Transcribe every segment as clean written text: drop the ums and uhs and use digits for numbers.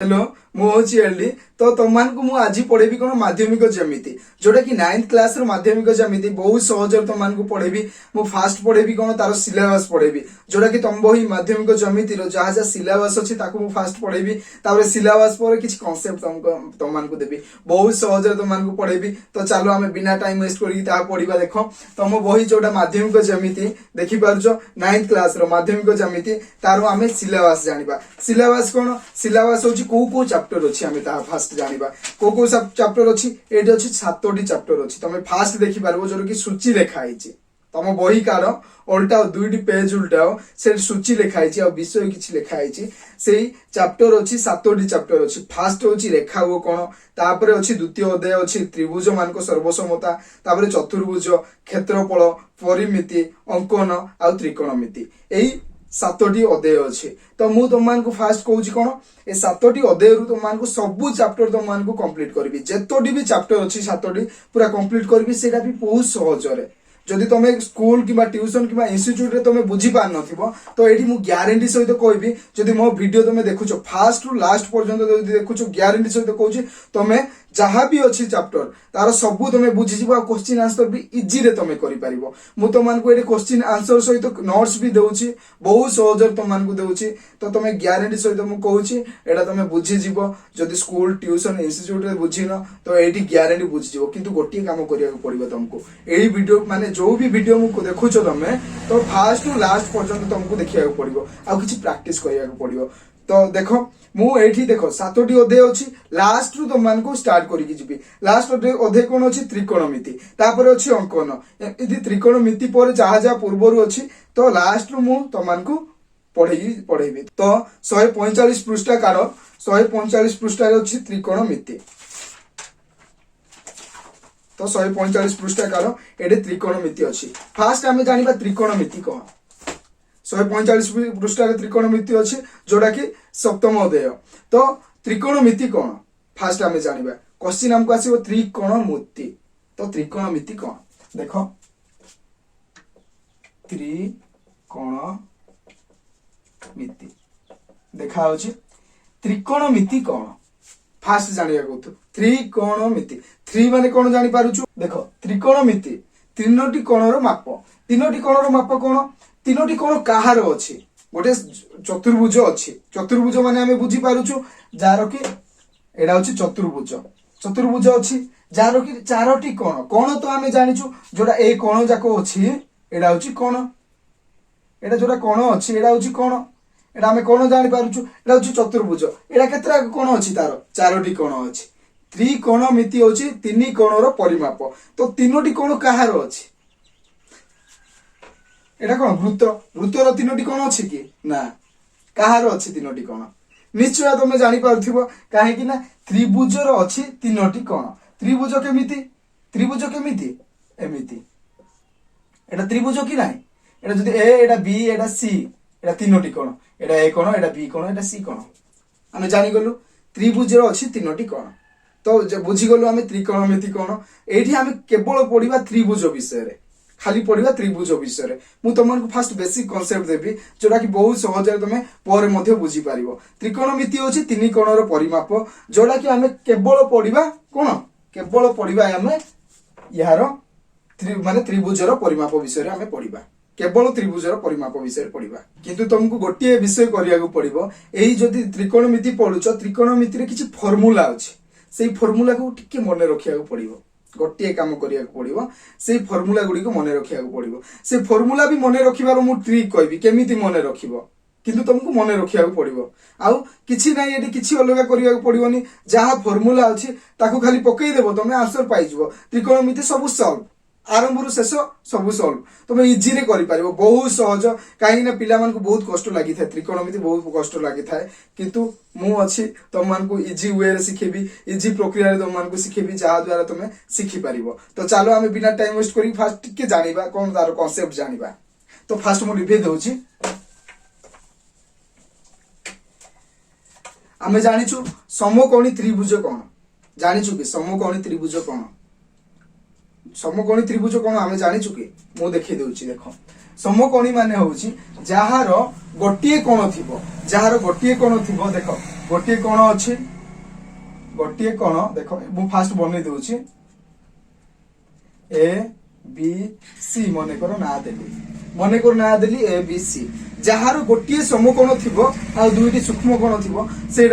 Hello मुझे Eli तो तुमको मु आज पढ़ेबी कौन माध्यमिक जमिति जोटा कि 9th क्लास रो माध्यमिक जमिति बहुत सहज तुमको पढ़ेबी मु फास्ट पढ़ेबी कौन तार सिलेबस पढ़ेबी जोटा कि तुम बही माध्यमिक जमिति रो जहाँ जहाँ सिलेबस अच्छी मु फास्ट पढ़ेबी तापर सिलेबस पर किसी कॉन्सेप्ट तुमको देबी बहुत सहज तुमको पढ़ेबी। तो चलो आम बिना टाइम वेस्ट कर पढ़ा देख तुम बही जोटा माध्यमिक जमिति देखिपार 9th क्लास रो माध्यमिक जमिति तार आम सिलेबस जानिबा। सिलेबस कौन सिलेबस होची को चैप्टर अच्छी आम फास्ट जानिबा को चैप्टर अच्छी एटी अच्छी 7टी चैप्टर अच्छी तुम फास्ट देखि पारबो जो कि सूची लिखा है तुम बही कार उल्टाओ 2टी पेज उल्टाओ से सूची लिखाई आ विषय किसी लिखाई से चैप्टर अच्छी 7टी चैप्टर अच्छी। फास्ट होची रेखा वो कौन तापर अच्छी द्वितीय अध्याय अच्छी त्रिभुज मान सर्वसमता तापर चतुर्भुज क्षेत्रफल परिमिति अंकन आ त्रिकोणमिति यही 7टी अध्याय अच्छे। तो मु तुमको फास्ट कहूँ कौन ए 7टी अध्याय तुमको सबू चैप्टर तुमको कंप्लीट करी जेतोटी भी चैप्टर अच्छी 7टी पूरा कंप्लीट करी से भी बहुत सहज जदि तुम स्कूल कि ट्यूशन कि इंस्टीट्यूट रे तुम बुझी पार नथिबो तो एठी मु ग्यारंटी सहित कहबी जदि मो वीडियो तुम देखुछ फास्ट रु लास्ट पर्यंत जदि देखुछ ग्यारंटी सहित कहूची तुम जहाँ भी अच्छी चैप्टर तार सबू तुम बुझीज आ क्वेश्चन आंसर भी इजी रे तुम करि परिबो। मु तुमको ये क्वेश्चन आंसर सहित नोट्स भी देउची बहुत सहज तुमको देउची। तो तुम ग्यारंटी सहित मु कहूची एटा तुम बुझीज जदि स्कूल ट्यूशन इंस्टीट्यूट रे बुझिन तो एठी ग्यारंटी बुझीज किंतु गोटे काम करिया पड़िबो तुमको एही वीडियो माने जो भी वीडियो मु देखुछ तुम तो फास्ट रु लास्ट पर्यंत तुमको देखिया पड़िबो आ किछि प्रैक्टिस करिया पड़िबो। तो देखो मु एठी देखो 7टी अध्याय अछि लास्ट रु तुमको स्टार्ट करिकि जिबी। लास्ट अध्याय कोन अछि त्रिकोणमिति तापर अछि अंकन यदि त्रिकोणमिति पर जहा जहा पूर्वरु अछि तो लास्ट रु मु तुमको पढ़ेबी। तो 145 पृष्ठ कार 145 पृष्ठ रे अछि त्रिकोणमिति। तो 145 पृष्ठ कार एडे त्रिकोणमिति अछि। फास्ट आमे जानिबा त्रिकोणमिति कोन 145 पृष्ठ त्रिकोणमिति अच्छी जोटा कि 7म अध्याय। तो त्रिकोणमिति कौन फास्ट आम जानिबा क्वेश्चन हमको आसीबो त्रिकोणमिति। तो त्रिकोणमिति कौन देखो त्रिकोणमिति देखा होची त्रिकोणमिति कौन फास्ट जानिबा को त्रिकोणमिति 3 माने कौन जानि पारुछु देखो त्रिकोणमिति 3टी कोणर माप 3टी कोणर माप कौन 3टी कोण कहार अच्छी गोटे चतुर्भुज अच्छी चतुर्भुज माने आमे बुझी पारुछु जार कि एडा होची चतुर्भुज चतुर्भुज अच्छी जार कि 4टी कोण कोण तो आमे जानिछु जोडा ए कोण जाको अच्छी एडा होची कोण एडा जोडा कोण अच्छी एडा होची कोण एडा आमे कोण जानि पारुछु एडा होची चतुर्भुज एडा केतरा कोण अच्छी तार 4टी कोण अच्छी। त्रिकोणमिति होची 3 कोणर परिमाप। तो 3टी कोण कहार अच्छी एटा कौन वृत्त वृत्तर 3टी कोण अच्छी कि ना कहार अच्छी 3टी कोण निश्चय तुम जानी पारुथिबो काहे कि ना त्रिभुजर अच्छी 3टी कोण। त्रिभुज केमिति एमिति एटा त्रिभुज कि नाही एटा जदि ए एटा बी एटा सी एटा 3टी कोण एटा ए कोण एटा बी कोण एटा सी कोण आमे जानि गलु त्रिभुजर अच्छी 3टी कोण। तो बुझी गलु आमे त्रिकोणमिति कोण एठी आमे केवल पढिबा त्रिभुज विषय रे खाली पढ़ा त्रिभुज विषय मु तुमको फास्ट बेसिक कॉन्सेप्ट देबी जोटा कि बहुत सहज तुम पर मध्य बुझी पारिबो। त्रिकोणमिति होची 3 कोणर परिमाप जोटा कि आमे केवल पढ़िबा कोन केवल पढ़िबा आमे यार माने त्रिभुजर परिमाप विषय रे आमे पढ़िबा केवल त्रिभुजर परिमाप विषय रे पढ़िबा किंतु तुमको गोटे विषय करिया को पड़िबो एही जदी त्रिकोणमिति पढुछ त्रिकोणमिति रे किछि फार्मूला अछि सेही फार्मूला को टिके मने रखिया को पड़िबो गोटे काम करिया पड़िबो से फॉर्मूला गुडी को मने रखिया पड़िबो से फॉर्मूला भी मने रखिबार मु ट्रिक कहबी केमिति मने रखिबो किंतु तुमको मने रखिया पड़िबो आउ किछि नै एटी किछि अलगा करिया पड़िबोनी जहा फॉर्मूला अछि ताको खाली पकई देबो तुम आंसर पाइ जिवो। त्रिकोणमिति सब सॉल्व आरंभ रु शेष सब सॉल्व तुम इजी रे करि पारिबो बहुत सहज काहे ना पिला मान को बहुत कष्ट लागि थाए त्रिकोणमिति बहुत कष्ट लागि थाए किंतु मु अछि तुम मान को इजी वे रे सिखेबी इजी प्रक्रिया रे तुम मान को सिखेबी जहा द्वारा तुम सिखि पारिबो। तो चलो आमे बिना टाइम वेस्ट करी फास्ट टिके जानिबा कोन तार कांसेप्ट जानिबा। तो फास्ट मु रिव्यू देउची आमे जानिछु समकोणी त्रिभुज कोन जानिछु कि समकोणी त्रिभुज कोन समकोणी त्रिभुज कोन आमे जानिछु कि मु देखि देउची देखो समकोणी माने होउची जहार गोटिए कोण थिबो जहार गोटिए कोण थिबो देखो गोटे कोण अच्छी गोटे कोण देख मु फास्ट बन दूची ए बी सी मनकर ना देली ए बी सी जार गोटे समकोण थी आ दुईटी सूक्ष्म कोण थी से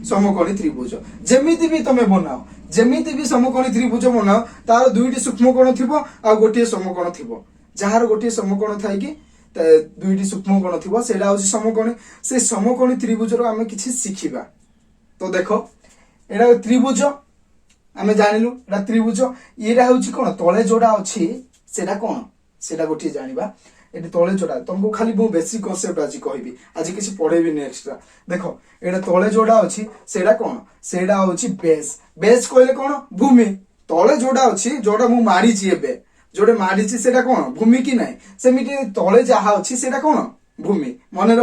समकोणी त्रिभुज जमीती भी तमे बनाओ जमीती भी समकोणी त्रिभुज बनाओ तार दुईटी सूक्ष्म कोण थी आ गोटे समकोण थी जार गोटे समकोण थाई कि दुईटी सूक्ष्म कोण थी से समकोणी से समकोणी त्रिभुज आम कि शिखा तो देख एटा त्रिभुज आम जानलु एटा त्रिभुज ये हूँ कौन तले जोड़ा अच्छी सेटा कौन सेटा गोटे जाना ये तले जोड़ा तुमको खाली मुझे बेसिक कनसेप्ट आज कहबी आज किसी पढ़ेबी एक्सट्रा देख ये तले जोड़ा अच्छी सेटा कौन सेटा हूँ बेस बेस कहले कौन भूमि तले जोड़ा अच्छी जोड़ा मुझे मारिची एबे जोड़े मारिची सेटा कौन भूमि कि ना सेमिति तले जहा अच्छी सेटा कौन भूमि मन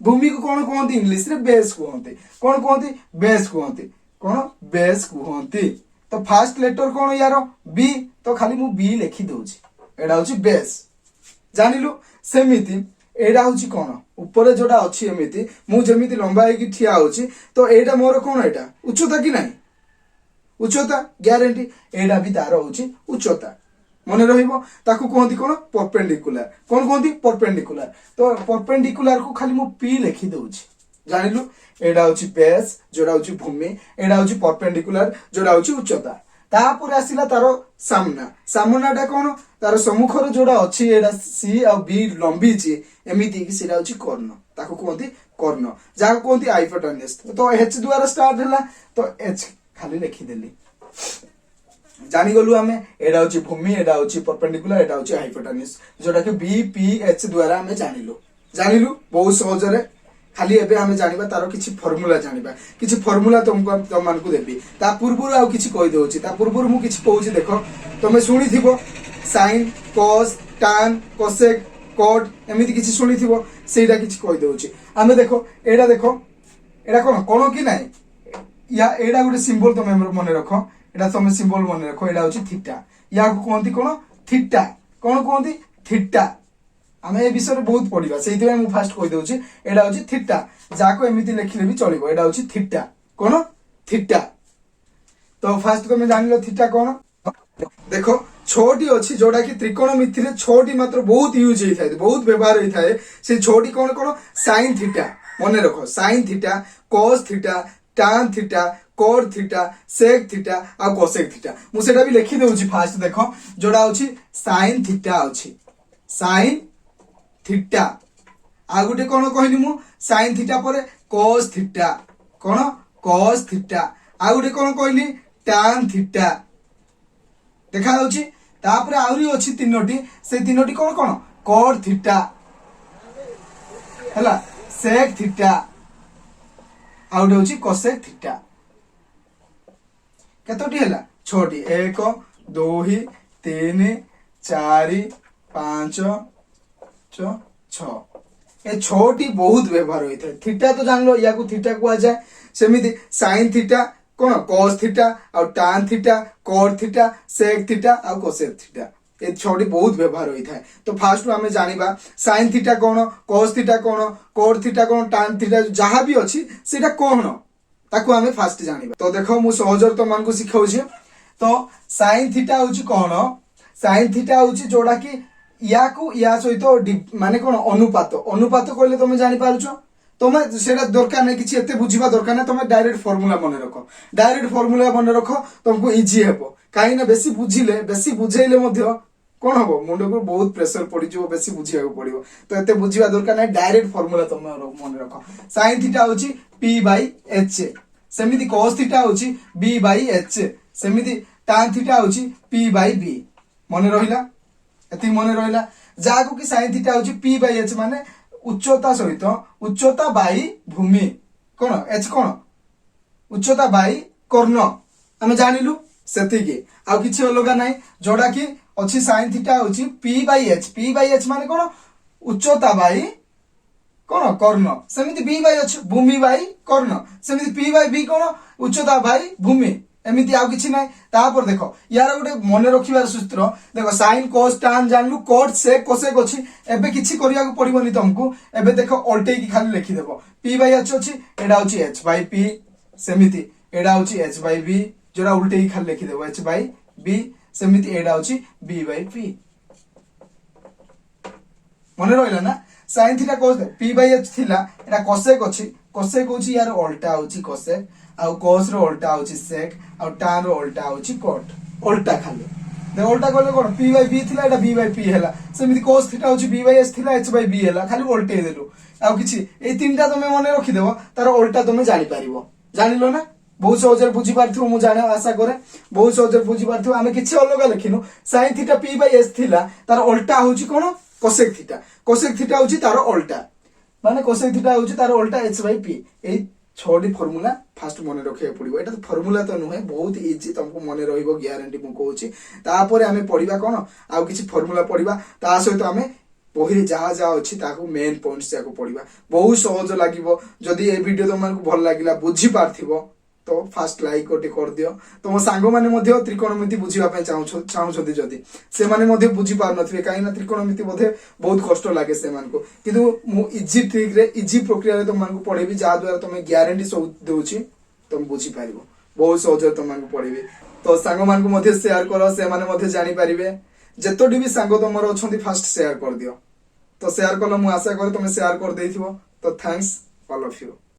भूमि को कौन कहते इंग्लीश रे बेस कहते कौन कहते बेस कहते कौन बेस कहते तो फास्ट लेटर कौन यार बी तो खाली मु बी लिखी दूची एटा हूँ बेस जानिलु सेमिति एटा हूँ कौन ऊपर जोड़ा अच्छी एमिति मु जेमिति लंबा होगी ठिया होची तो एटा मोर कौन एटा उच्चता कि नहीं उच्चता ग्यारंटी एटा भी तार होची उच्चता मन रही कौन परपेंडिकुलर कौन कहती परपेंडिकुलर तो परपेंडिकुलर को खाली मु पी लिखी दूची जानिलु एटा हूँ बेस जोड़ा हूँ भूमि एटा हूँ परपेंडिकुलर जोड़ा हूँ उच्चता तापर आसला तार सामना सामनाटा कौन तार सम्मुखर जोड़ा अच्छी एटा सी आ बी लंबीची एमती सेटा हूँ कर्ण ताको कहती कर्ण जहाँ कहती हाइपोटेन्यूस तो एच द्वारा स्टार्ट है तो एच खाली लिखिदेली जानीगलु आम एटा हूँ भूमि एटा हूँ परपेंडिकुलर एटा हूँ हाइपोटेन्यूस जोटा कि बी पी एच द्वारा आम जानिलु बहुत सहजरे खाली एबे हमें जानिबा तारो किछि फॉर्मूला जानिबा किछि फॉर्मूला तुमको तुम मान को देबी ता पूर्वरु आ किछि कहि दोछि ता पूर्वरु मु किछि कहूछि देखो तमे सुनी थिबो sine cos tan cosec cot एमिति किछि सुनी थिबो सेटा किछि कहि दोछि हमें देखो एडा कोन कोन कि नाही या एडा गोटे सिंबल तमे मन रखो एडा तमे सिंबल मन रखो एडा होछि थीटा या को कोनती कोन थीटा कोन कोनती थीटा आम ए विषय बहुत पढ़ा से फास्ट कही दूसरी एटा हूँ थीटा जाको एमती लिखिले भी चलो एटा हूँ थीटा कौन थीटा तो फास्ट तुम जान थीटा कौन देखो छोटी अच्छी जोटा कि त्रिकोणमिति रे छोटी मात्र बहुत यूज होता है बहुत व्यवहार होता है से छोटी कौन कौन साइन थीटा मन रख sine theta cos theta tan theta cot theta sec theta आ cosec थीटा मुझे भी लिखी दूसरी फास्ट देख जोड़ा हूँ साइन थीटा अच्छी साइन थीटा आ गोटे कौन कहली मु साइन थीटा पर cos थीटा कौन cos थीटा आ गोटे कौन कहली tan थीटा देखा जाउची तापर आउरी अछि तीनोटी से तीनोटी कौन कौन cot थीटा हला sec थीटा आ गोटे अछि cosec थीटा केतोटी हला छोटी 1 2 3 4 5 छ ए छोटी बहुत व्यवहार होता है थीटा तो जान लो या को थीटा को आ जाए सेमिति साइन थीटा कौन cos थीटा और tan theta cot theta sec theta और cosec थीटा ए छोटी बहुत व्यवहार होता है तो फास्ट आम जानिबा साइन थीटा कौन cos थीटा कौन cot थीटा कौन tan थीटा जहाँ भी अच्छी सेटा कौन ताको आम फास्ट जानिबा तो देखो मु सहजर तो मान को सिखाऊछि तो साइन थीटा होची कौन साइन थीटा होची जोड़ा कि या को या सहित माने कौन अनुपात अनुपात कहले तुम जानी पारुछ तुम सेटा दरकार नहीं किसी एते बुझिबा दरकार नहीं तुम डायरेक्ट फॉर्मूला मन रख डायरेक्ट फॉर्मूला मन रख तुमको इजी हेबो काई ना बेसी बुझिले बेसी बुझेइले मध्य कौन हबो मुंड को बहुत प्रेशर पड़ी जो बेसी बुझिया को पड़िबो तो एते बुझिबा दरकार नहीं डायरेक्ट फॉर्मूला तुम मन रख sin थीटा होची p/h सेमिति cos थीटा होची b/h सेमिति tan थीटा होची p/b मन रहिला एति मन रहा जहाँ को कि साइन थीटा हूँ p/h माने उच्चता सहित उच्चता बाई भूमि कौन एच कौन उच्चता बाई कर्ण आम जानिलु सेतिकी आ किछि अलगा नाही जोड़ा कि अच्छी साइन थीटा हूँ p/h माने कौन उच्चता बाई कौन कर्ण सेमिति b/h Bhumi by Karna सेमिति p/b कौन उच्चता बाई भूमि एमती आउ किछि नै तापर देखो यार गोटे मन रखिबार सूत्र देखो साइन cos tan जानलु cot sec cosec अछि एबे किछि करिया को पड़िबोनी तुमको एबे देखो उल्टे की खाली लिखि देबो p बाय h अछि एडा होछि h बाय p सेमिति एडा होछि h बाय b जोरा उल्टे की खाली लिखि देबो h बाय b सेमिति एडा होछि b बाय p मन रहला ना sin theta cos p by h थिला एडा cosec अछि cosec होछि यार उल्टा होछि cosec आउ cos रो उल्टा होछि sec आउ tan रो उल्टा होछि cot उल्टा खाली दे उल्टा करले कोन p बाय b थिला एटा b बाय p हैला सेमिति cos थीटा होछि b बाय h थिला h बाय b हैला खाली उल्टे देलु आउ किछि ए तीनटा तमे मने रखि देबो तार उल्टा तमे जानि पारिबो जानिलो ना बहुत सहज बुझी पारथिबो मु जाने आशा करे बहुत सहज बुझी पारथिबो आमे किछि अलग लिखिनु sin theta p by h थिला तार उल्टा होछि कोन cosec थीटा होछि तार उल्टा माने cosec थीटा होछि तार उल्टा h बाय p ए छोटी फॉर्मूला फास्ट मने रखे पड़िबो एटा तो फॉर्मूला तो नुहे बहुत इजी तुमको मने रहिबो ग्यारंटी मु कहूची तापर आमे पढिबा कोन आ किछि फॉर्मूला पढिबा ता सहित आमे बहिरे जहा जहा अछि ताको मेन पॉइंट्स जाको पढिबा बहुत सहज लागिबो जदी ए वीडियो तुमको भल लागिला बुझी पारथिबो तो फास्ट लाइक गोटे कर दियो तुम सांग माने मध्य त्रिकोणमिति बुझिबा पय चाहउछथि जदी से माने मध्य बुझी पार नथिबे काई ना त्रिकोणमिति बोधे बहुत कष्ट लागे से मानको किंतु मु इजी ट्रिक रे इजी प्रक्रिया रे तुम मानको पढेबी जा द्वारा तुम ग्यारंटी सब देउछि तुम बुझी पारिबो बहुत सहज तुम मानको पढेबी तो सांग मानको मध्य शेयर करो से माने मध्य जानि पारिबे जेतोडी भी सांग तमरो अछंती फास्ट शेयर कर दियो तो शेयर कलो मु आशा करे तुम शेयर कर देथिबो तो थैंक्स ऑल ऑफ यू।